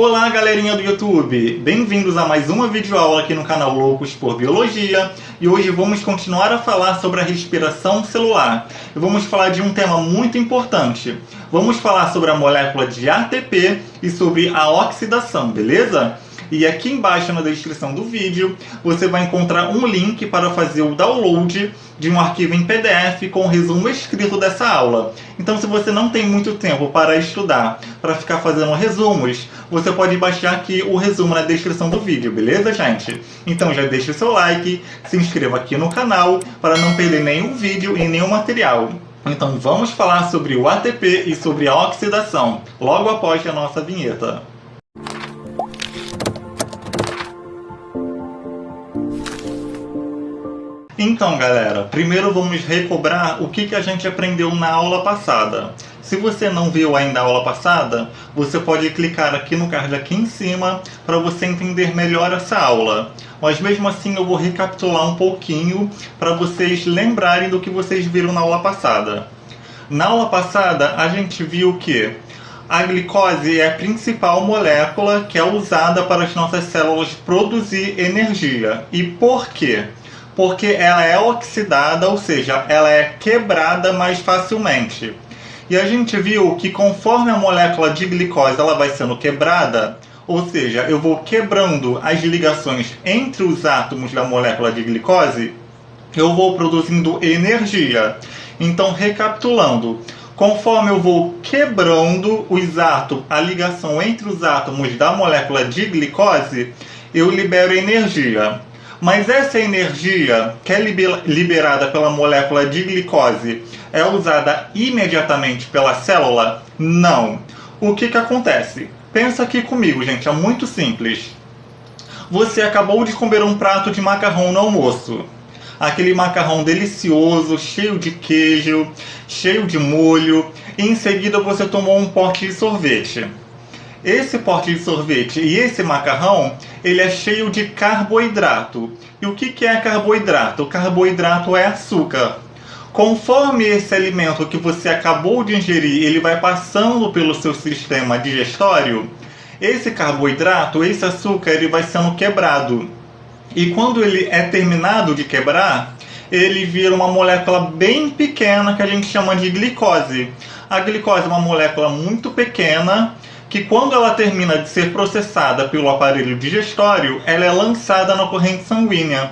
Olá galerinha do YouTube, bem-vindos a mais uma videoaula aqui no canal Loucos por Biologia. E hoje vamos continuar a falar sobre a respiração celular. E vamos falar de um tema muito importante. Vamos falar sobre a molécula de ATP e sobre a oxidação, beleza? E aqui embaixo na descrição do vídeo você vai encontrar um link para fazer o download de um arquivo em PDF com o resumo escrito dessa aula. Então, se você não tem muito tempo para estudar, para ficar fazendo resumos, você pode baixar aqui o resumo na descrição do vídeo, beleza, gente? Então já deixe o seu like, se inscreva aqui no canal para não perder nenhum vídeo e nenhum material. Então vamos falar sobre o ATP e sobre a oxidação, logo após a nossa vinheta. Então galera, primeiro vamos recobrar o que a gente aprendeu na aula passada. Se você não viu ainda a aula passada, você pode clicar aqui no card aqui em cima para você entender melhor essa aula. Mas mesmo assim eu vou recapitular um pouquinho para vocês lembrarem do que vocês viram na aula passada. Na aula passada a gente viu que a glicose é a principal molécula que é usada para as nossas células produzir energia. E por quê? Porque ela é oxidada, ou seja, ela é quebrada mais facilmente. E a gente viu que conforme a molécula de glicose ela vai sendo quebrada, ou seja, eu vou quebrando as ligações entre os átomos da molécula de glicose, eu vou produzindo energia. Então, recapitulando, conforme eu vou quebrando a ligação entre os átomos da molécula de glicose, eu libero energia. Mas essa energia que é liberada pela molécula de glicose é usada imediatamente pela célula? Não. O que acontece? Pensa aqui comigo, gente, é muito simples. Você acabou de comer um prato de macarrão no almoço. Aquele macarrão delicioso, cheio de queijo, cheio de molho, e em seguida você tomou um pote de sorvete. Esse pote de sorvete e esse macarrão, ele é cheio de carboidrato. E o que é carboidrato? O carboidrato é açúcar. Conforme esse alimento que você acabou de ingerir, ele vai passando pelo seu sistema digestório, esse carboidrato, esse açúcar, ele vai sendo quebrado. E quando ele é terminado de quebrar, ele vira uma molécula bem pequena que a gente chama de glicose. A glicose é uma molécula muito pequena, que quando ela termina de ser processada pelo aparelho digestório, ela é lançada na corrente sanguínea.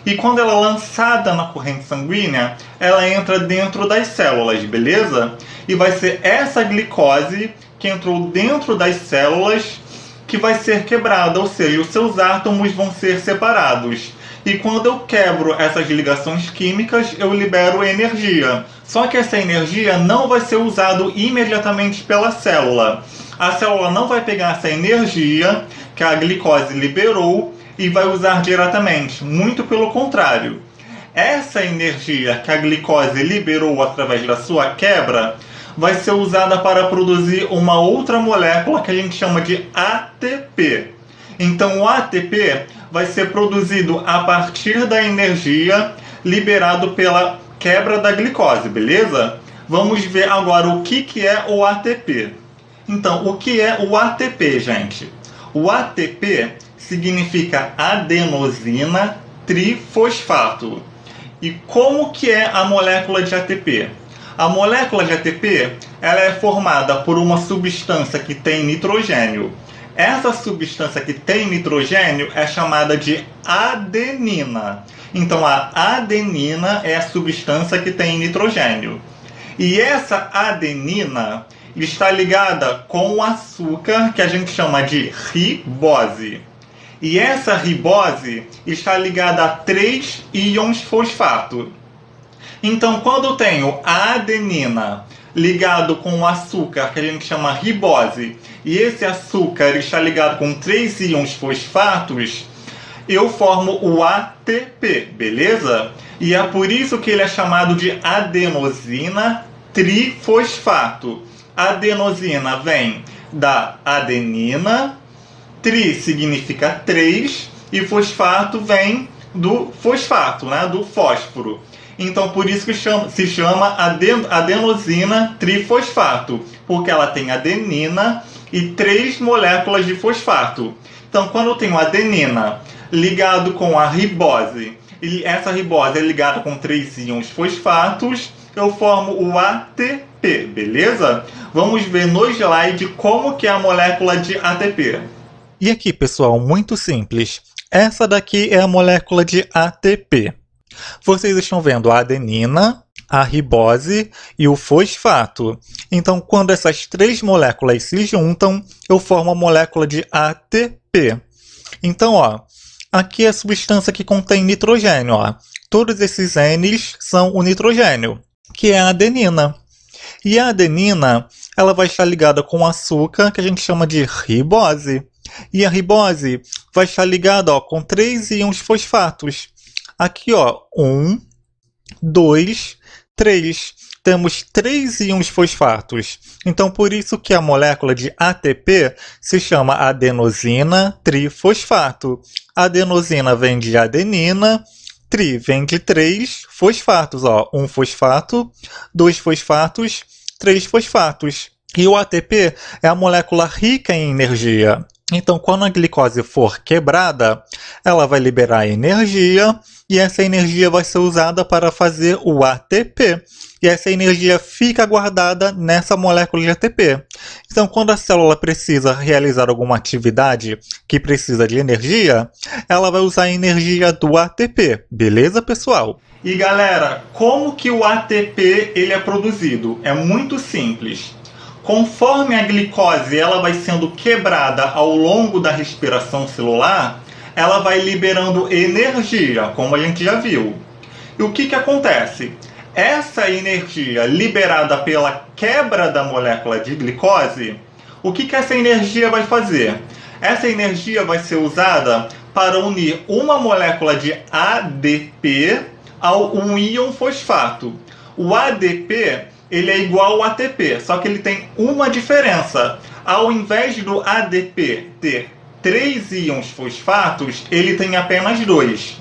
E quando ela é lançada na corrente sanguínea, ela entra dentro das células, beleza? E vai ser essa glicose que entrou dentro das células que vai ser quebrada, ou seja, os seus átomos vão ser separados. E quando eu quebro essas ligações químicas, eu libero energia. Só que essa energia não vai ser usada imediatamente pela célula. A célula não vai pegar essa energia que a glicose liberou e vai usar diretamente. Muito pelo contrário. Essa energia que a glicose liberou através da sua quebra vai ser usada para produzir uma outra molécula que a gente chama de ATP. Então o ATP vai ser produzido a partir da energia liberado pela quebra da glicose, beleza? Vamos ver agora o que é o ATP. Então, o que é o ATP, gente? O ATP significa adenosina trifosfato. E como que é a molécula de ATP? A molécula de ATP ela é formada por uma substância que tem nitrogênio. Essa substância que tem nitrogênio é chamada de adenina. Então, a adenina é a substância que tem nitrogênio. E essa adenina está ligada com o açúcar que a gente chama de ribose. E essa ribose está ligada a 3 íons fosfato. Então, quando eu tenho a adenina ligado com o açúcar que a gente chama ribose, e esse açúcar está ligado com 3 íons fosfatos, eu formo o ATP, beleza? E é por isso que ele é chamado de adenosina trifosfato. Adenosina vem da adenina, tri significa 3, e fosfato vem do fosfato, né? Do fósforo. Então, por isso que se chama adenosina trifosfato, porque ela tem adenina, e 3 moléculas de fosfato. Então, quando eu tenho adenina ligado com a ribose, e essa ribose é ligada com 3 íons fosfatos, eu formo o ATP, beleza? Vamos ver no slide como que é a molécula de ATP. E aqui, pessoal, muito simples. Essa daqui é a molécula de ATP. Vocês estão vendo a adenina, a ribose e o fosfato. Então, quando essas 3 moléculas se juntam, eu formo a molécula de ATP. Então, ó, aqui é a substância que contém nitrogênio. Ó. Todos esses N's são o nitrogênio, que é a adenina. E a adenina, ela vai estar ligada com açúcar, que a gente chama de ribose. E a ribose vai estar ligada ó, com 3 íons fosfatos. Aqui, ó, 1, 2, 3. Temos 3 íons fosfatos. Então, por isso que a molécula de ATP se chama adenosina trifosfato. Adenosina vem de adenina, tri vem de 3 fosfatos. Ó, 1 fosfato, 2 fosfatos, 3 fosfatos. E o ATP é a molécula rica em energia. Então, quando a glicose for quebrada, ela vai liberar energia e essa energia vai ser usada para fazer o ATP. E essa energia fica guardada nessa molécula de ATP. Então, quando a célula precisa realizar alguma atividade que precisa de energia, ela vai usar a energia do ATP. Beleza, pessoal? E galera, como que o ATP ele é produzido? É muito simples. Conforme a glicose ela vai sendo quebrada ao longo da respiração celular, ela vai liberando energia, como a gente já viu. E o que acontece? Essa energia liberada pela quebra da molécula de glicose, o que essa energia vai fazer? Essa energia vai ser usada para unir uma molécula de ADP ao um íon fosfato. O ADP ele é igual ao ATP, só que ele tem uma diferença. Ao invés do ADP ter 3 íons fosfatos, ele tem apenas 2.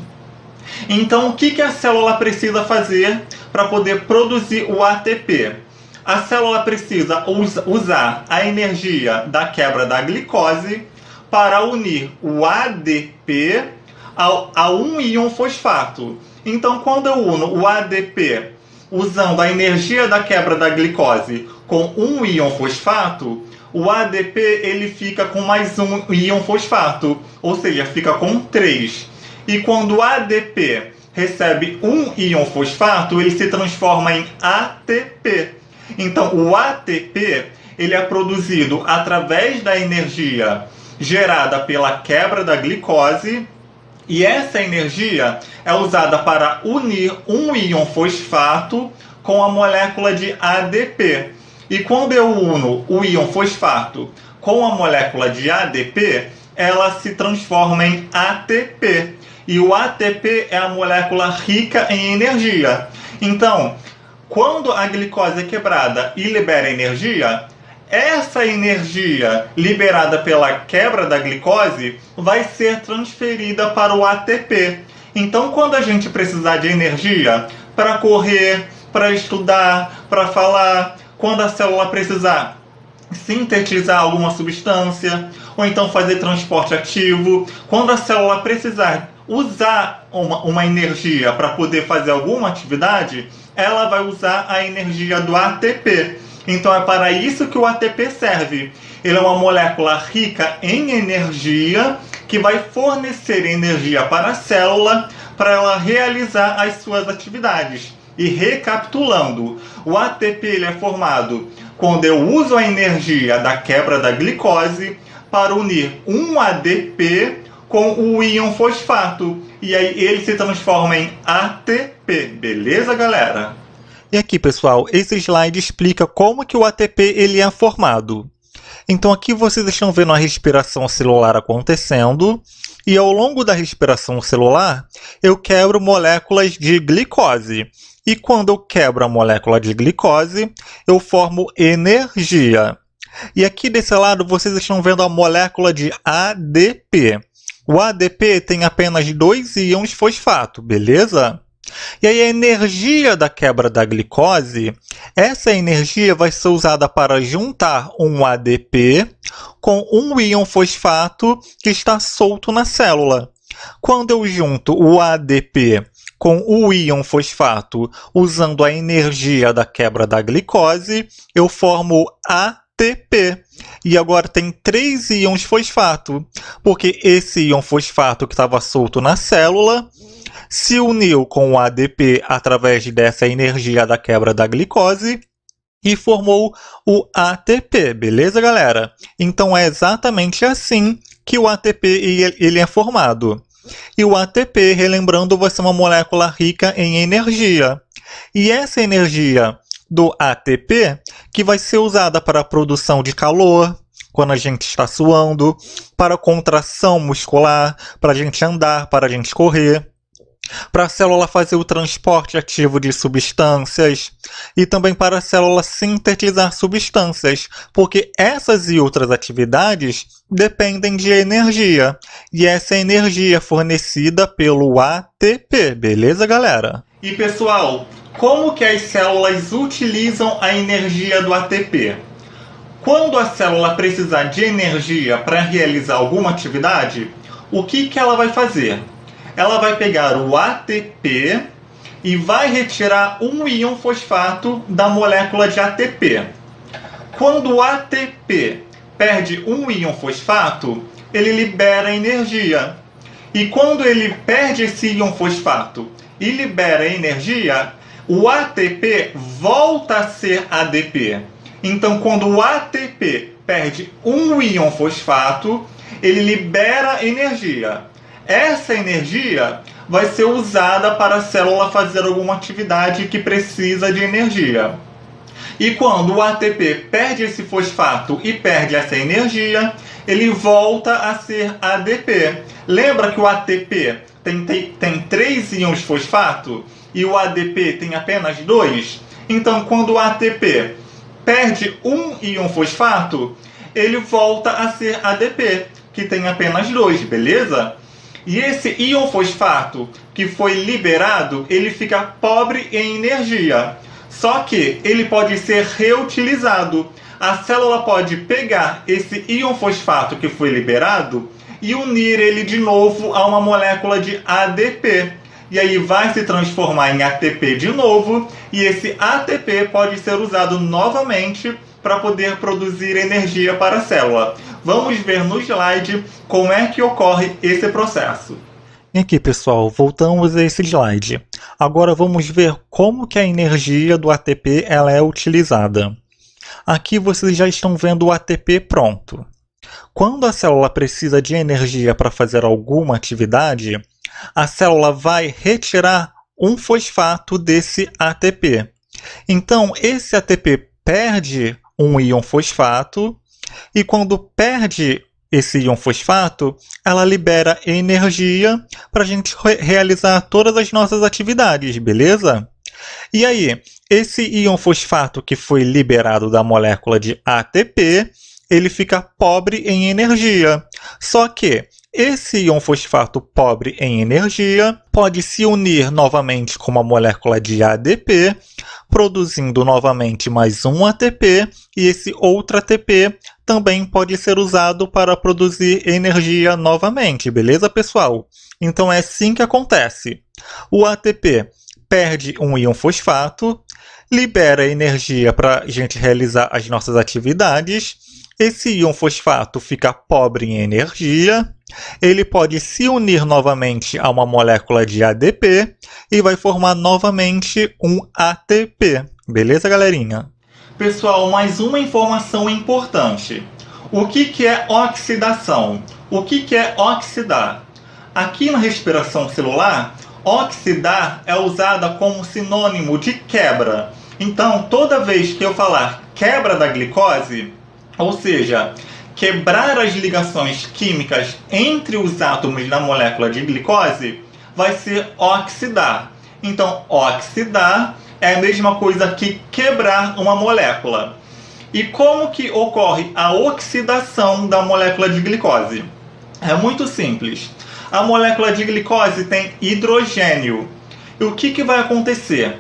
Então, o que a célula precisa fazer para poder produzir o ATP? A célula precisa usar a energia da quebra da glicose para unir o ADP a um íon fosfato. Então, quando eu uno o ADP usando a energia da quebra da glicose com um íon fosfato, o ADP ele fica com mais um íon fosfato, ou seja, fica com 3. E quando o ADP recebe um íon fosfato, ele se transforma em ATP. Então, o ATP ele é produzido através da energia gerada pela quebra da glicose, e essa energia é usada para unir um íon fosfato com a molécula de ADP. E quando eu uno o íon fosfato com a molécula de ADP, ela se transforma em ATP. E o ATP é a molécula rica em energia. Então, quando a glicose é quebrada e libera energia, essa energia liberada pela quebra da glicose vai ser transferida para o ATP. Então, quando a gente precisar de energia para correr, para estudar, para falar, quando a célula precisar sintetizar alguma substância, ou então fazer transporte ativo, quando a célula precisar usar uma energia para poder fazer alguma atividade, ela vai usar a energia do ATP. Então é para isso que o ATP serve. Ele é uma molécula rica em energia que vai fornecer energia para a célula para ela realizar as suas atividades. E recapitulando, o ATP ele é formado quando eu uso a energia da quebra da glicose para unir um ADP com o íon fosfato. E aí ele se transforma em ATP. Beleza, galera? E aqui, pessoal, esse slide explica como que o ATP ele é formado. Então aqui vocês estão vendo a respiração celular acontecendo, e ao longo da respiração celular, eu quebro moléculas de glicose. E quando eu quebro a molécula de glicose, eu formo energia. E aqui desse lado vocês estão vendo a molécula de ADP. O ADP tem apenas 2 íons fosfato, beleza? E aí a energia da quebra da glicose, essa energia vai ser usada para juntar um ADP com um íon fosfato que está solto na célula. Quando eu junto o ADP com o íon fosfato usando a energia da quebra da glicose, eu formo ATP. E agora tem 3 íons fosfato, porque esse íon fosfato que estava solto na célula se uniu com o ADP através dessa energia da quebra da glicose e formou o ATP, beleza, galera? Então é exatamente assim que o ATP ele é formado. E o ATP, relembrando, vai ser uma molécula rica em energia. E essa energia do ATP que vai ser usada para a produção de calor, quando a gente está suando, para a contração muscular, para a gente andar, para a gente correr, para a célula fazer o transporte ativo de substâncias e também para a célula sintetizar substâncias, porque essas e outras atividades dependem de energia, e essa energia é fornecida pelo ATP, beleza, galera? E pessoal, como que as células utilizam a energia do ATP? Quando a célula precisar de energia para realizar alguma atividade, o que ela vai fazer? Ela vai pegar o ATP e vai retirar um íon fosfato da molécula de ATP. Quando o ATP perde um íon fosfato, ele libera energia. E quando ele perde esse íon fosfato e libera energia, o ATP volta a ser ADP. Então, quando o ATP perde um íon fosfato, ele libera energia. Essa energia vai ser usada para a célula fazer alguma atividade que precisa de energia. E quando o ATP perde esse fosfato e perde essa energia, ele volta a ser ADP. Lembra que o ATP tem 3 íons fosfato e o ADP tem apenas 2? Então, quando o ATP perde um íon fosfato, ele volta a ser ADP, que tem apenas 2, beleza? E esse íon fosfato que foi liberado, ele fica pobre em energia. Só que ele pode ser reutilizado. A célula pode pegar esse íon fosfato que foi liberado e unir ele de novo a uma molécula de ADP. E aí vai se transformar em ATP de novo, e esse ATP pode ser usado novamente para poder produzir energia para a célula. Vamos ver no slide como é que ocorre esse processo. Aqui, pessoal, voltamos a esse slide. Agora vamos ver como que a energia do ATP ela é utilizada. Aqui vocês já estão vendo o ATP pronto. Quando a célula precisa de energia para fazer alguma atividade, a célula vai retirar um fosfato desse ATP. Então, esse ATP perde um íon fosfato, e quando perde esse íon fosfato, ela libera energia para a gente realizar todas as nossas atividades, beleza? E aí, esse íon fosfato que foi liberado da molécula de ATP, ele fica pobre em energia. Só que esse íon fosfato pobre em energia pode se unir novamente com uma molécula de ADP, produzindo novamente mais um ATP, e esse outro ATP também pode ser usado para produzir energia novamente, beleza, pessoal? Então é assim que acontece. O ATP perde um íon fosfato, libera energia para a gente realizar as nossas atividades. Esse íon fosfato fica pobre em energia, ele pode se unir novamente a uma molécula de ADP e vai formar novamente um ATP. Beleza, galerinha? Pessoal, mais uma informação importante. O que é oxidação? O que é oxidar? Aqui na respiração celular, oxidar é usada como sinônimo de quebra. Então, toda vez que eu falar quebra da glicose, ou seja, quebrar as ligações químicas entre os átomos da molécula de glicose, vai ser oxidar. Então, oxidar é a mesma coisa que quebrar uma molécula. E como que ocorre a oxidação da molécula de glicose? É muito simples. A molécula de glicose tem hidrogênio. E o que vai acontecer?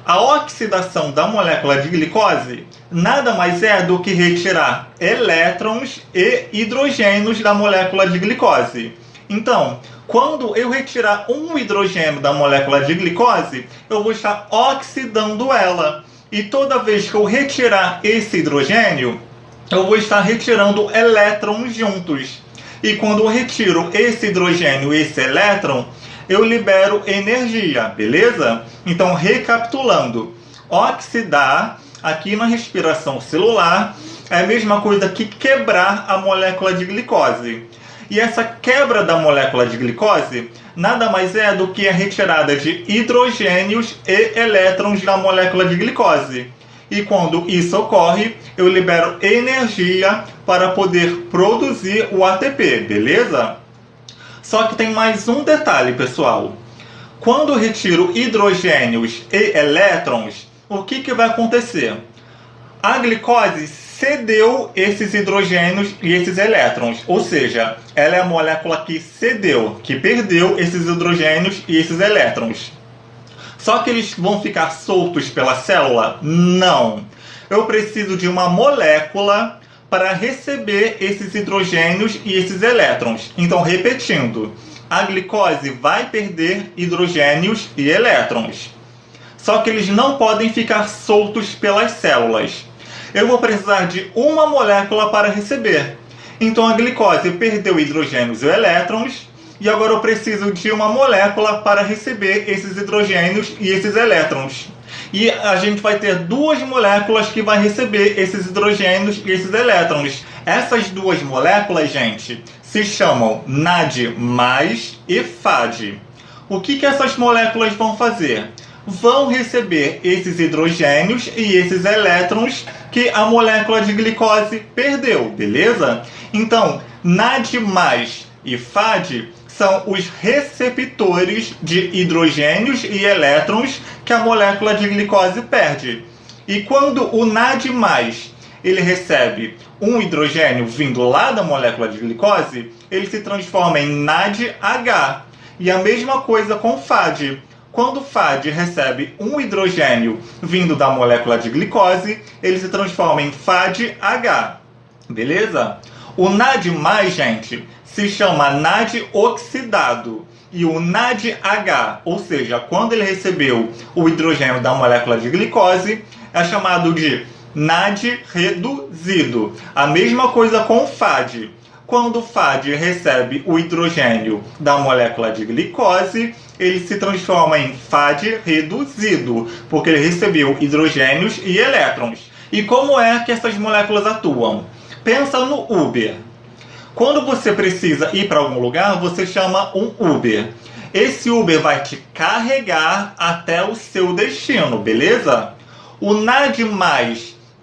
A oxidação da molécula de glicose nada mais é do que retirar elétrons e hidrogênios da molécula de glicose. Então, quando eu retirar um hidrogênio da molécula de glicose, eu vou estar oxidando ela. E toda vez que eu retirar esse hidrogênio, eu vou estar retirando elétrons juntos. E quando eu retiro esse hidrogênio e esse elétron, eu libero energia, beleza? Então, recapitulando, oxidar aqui na respiração celular é a mesma coisa que quebrar a molécula de glicose. E essa quebra da molécula de glicose nada mais é do que a retirada de hidrogênios e elétrons da molécula de glicose. E quando isso ocorre, eu libero energia para poder produzir o ATP, beleza? Só que tem mais um detalhe, pessoal. Quando eu retiro hidrogênios e elétrons, o que vai acontecer? A glicose cedeu esses hidrogênios e esses elétrons. Ou seja, ela é a molécula que cedeu, que perdeu esses hidrogênios e esses elétrons. Só que eles vão ficar soltos pela célula? Não. Eu preciso de uma molécula para receber esses hidrogênios e esses elétrons. Então, repetindo, a glicose vai perder hidrogênios e elétrons. Só que eles não podem ficar soltos pelas células. Eu vou precisar de uma molécula para receber. Então, a glicose perdeu hidrogênios e elétrons. E agora eu preciso de uma molécula para receber esses hidrogênios e esses elétrons. E a gente vai ter duas moléculas que vai receber esses hidrogênios e esses elétrons. Essas duas moléculas, gente, se chamam NAD+, e FAD. O que essas moléculas vão fazer? Vão receber esses hidrogênios e esses elétrons que a molécula de glicose perdeu, beleza? Então, NAD+, e FAD são os receptores de hidrogênios e elétrons que a molécula de glicose perde. E quando o NAD+, ele recebe um hidrogênio vindo lá da molécula de glicose, ele se transforma em NADH. E a mesma coisa com o FAD. Quando o FAD recebe um hidrogênio vindo da molécula de glicose, ele se transforma em FADH. Beleza? O NAD+, gente, se chama NAD oxidado. E o NADH, ou seja, quando ele recebeu o hidrogênio da molécula de glicose, é chamado de NAD reduzido. A mesma coisa com o FAD. Quando o FAD recebe o hidrogênio da molécula de glicose, ele se transforma em FAD reduzido, porque ele recebeu hidrogênios e elétrons. E como é que essas moléculas atuam? Pensa no Uber. Quando você precisa ir para algum lugar, você chama um Uber. Esse Uber vai te carregar até o seu destino, beleza? O NAD+,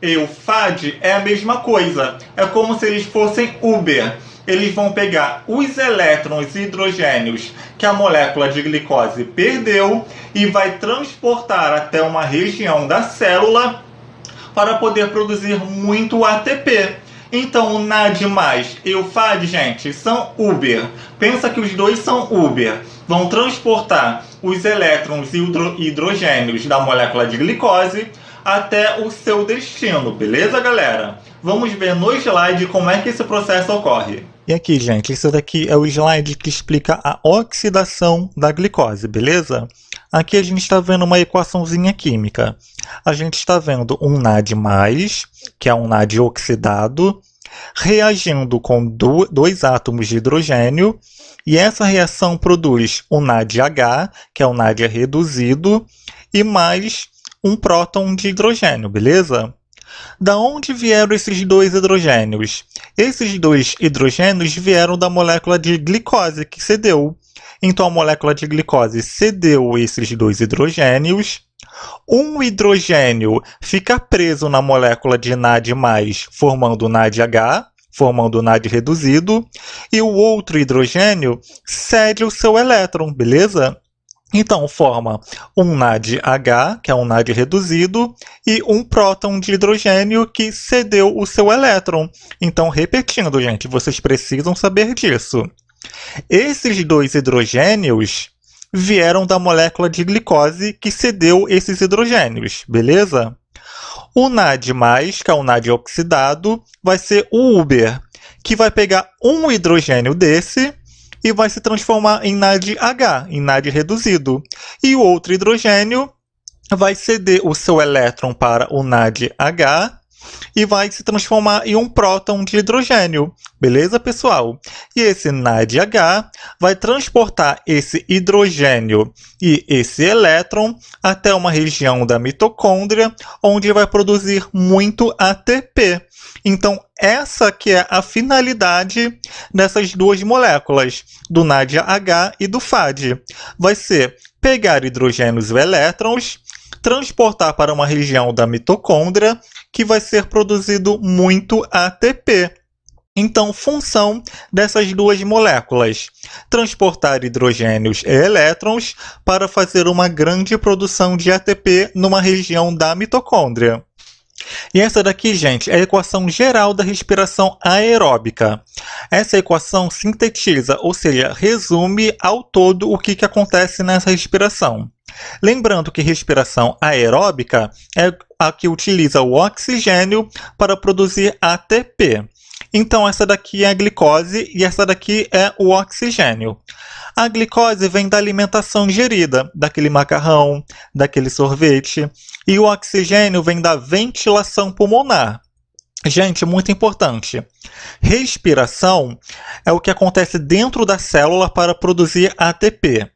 e o FAD é a mesma coisa. É como se eles fossem Uber. Eles vão pegar os elétrons e hidrogênios que a molécula de glicose perdeu e vai transportar até uma região da célula para poder produzir muito ATP. Então, o NAD+, e o FAD, gente, são Uber. Pensa que os dois são Uber. Vão transportar os elétrons e hidrogênios da molécula de glicose até o seu destino, beleza, galera? Vamos ver no slide como é que esse processo ocorre. E aqui, gente, esse daqui é o slide que explica a oxidação da glicose, beleza? Aqui a gente está vendo uma equaçãozinha química. A gente está vendo um NAD+, que é um NAD oxidado, reagindo com dois átomos de hidrogênio, e essa reação produz um NADH, que é um NAD reduzido, e mais um próton de hidrogênio, beleza? Da onde vieram esses dois hidrogênios? Esses dois hidrogênios vieram da molécula de glicose que cedeu. Então a molécula de glicose cedeu esses dois hidrogênios. Um hidrogênio fica preso na molécula de NAD+, formando NADH, formando o NAD reduzido, e o outro hidrogênio cede o seu elétron, beleza? Então, forma um NADH, que é um NAD reduzido, e um próton de hidrogênio que cedeu o seu elétron. Então, repetindo, gente, vocês precisam saber disso. Esses dois hidrogênios vieram da molécula de glicose que cedeu esses hidrogênios, beleza? O NAD+, que é o NAD oxidado, vai ser o Uber, que vai pegar um hidrogênio desse e vai se transformar em NADH, em NAD reduzido. E o outro hidrogênio vai ceder o seu elétron para o NADH e vai se transformar em um próton de hidrogênio. Beleza, pessoal? E esse NADH vai transportar esse hidrogênio e esse elétron até uma região da mitocôndria, onde vai produzir muito ATP. Então, essa que é a finalidade dessas duas moléculas, do NADH e do FAD. Vai ser pegar hidrogênios e elétrons, transportar para uma região da mitocôndria, que vai ser produzido muito ATP. Então, função dessas duas moléculas: transportar hidrogênios e elétrons para fazer uma grande produção de ATP numa região da mitocôndria. E essa daqui, gente, é a equação geral da respiração aeróbica. Essa equação sintetiza, ou seja, resume ao todo o que acontece nessa respiração. Lembrando que respiração aeróbica é a que utiliza o oxigênio para produzir ATP. Então, essa daqui é a glicose e essa daqui é o oxigênio. A glicose vem da alimentação ingerida, daquele macarrão, daquele sorvete, e o oxigênio vem da ventilação pulmonar. Gente, muito importante. Respiração é o que acontece dentro da célula para produzir ATP.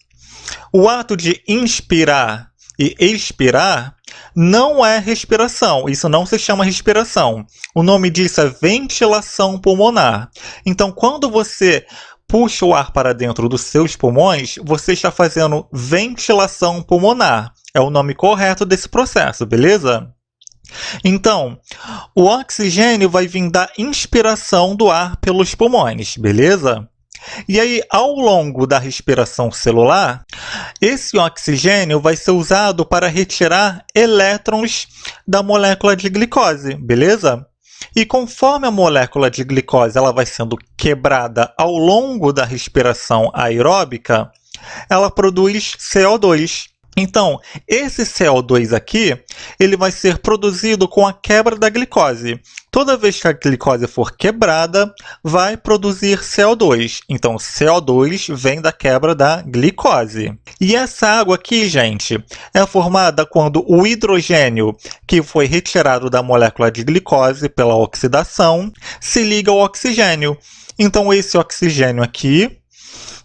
O ato de inspirar e expirar não é respiração, isso não se chama respiração. O nome disso é ventilação pulmonar. Então, quando você puxa o ar para dentro dos seus pulmões, você está fazendo ventilação pulmonar. É o nome correto desse processo, beleza? Então, o oxigênio vai vir da inspiração do ar pelos pulmões, beleza? E aí, ao longo da respiração celular, esse oxigênio vai ser usado para retirar elétrons da molécula de glicose, beleza? E conforme a molécula de glicose ela vai sendo quebrada ao longo da respiração aeróbica, ela produz CO2. Então, esse CO2 aqui, ele vai ser produzido com a quebra da glicose. Toda vez que a glicose for quebrada, vai produzir CO2. Então, CO2 vem da quebra da glicose. E essa água aqui, gente, é formada quando o hidrogênio, que foi retirado da molécula de glicose pela oxidação, se liga ao oxigênio. Então, esse oxigênio aqui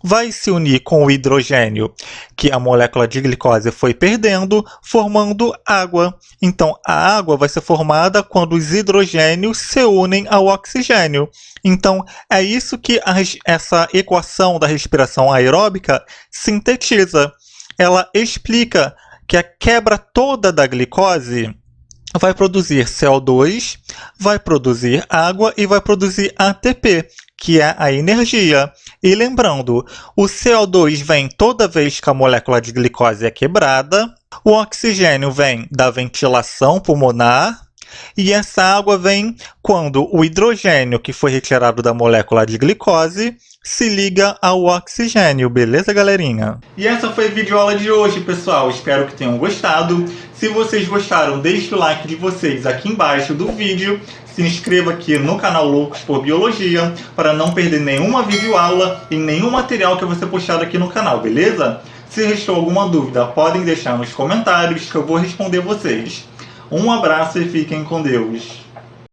vai se unir com o hidrogênio que a molécula de glicose foi perdendo, formando água. Então, a água vai ser formada quando os hidrogênios se unem ao oxigênio. Então, é isso que essa equação da respiração aeróbica sintetiza. Ela explica que a quebra toda da glicose vai produzir CO2, vai produzir água e vai produzir ATP, que é a energia. E lembrando, o CO2 vem toda vez que a molécula de glicose é quebrada, o oxigênio vem da ventilação pulmonar, e essa água vem quando o hidrogênio que foi retirado da molécula de glicose se liga ao oxigênio, beleza, galerinha? E essa foi a videoaula de hoje, pessoal. Espero que tenham gostado. Se vocês gostaram, deixe o like de vocês aqui embaixo do vídeo. Se inscreva aqui no canal Loucos por Biologia para não perder nenhuma videoaula e nenhum material que eu vou ser postado aqui no canal, beleza? Se restou alguma dúvida, podem deixar nos comentários que eu vou responder vocês. Um abraço e fiquem com Deus.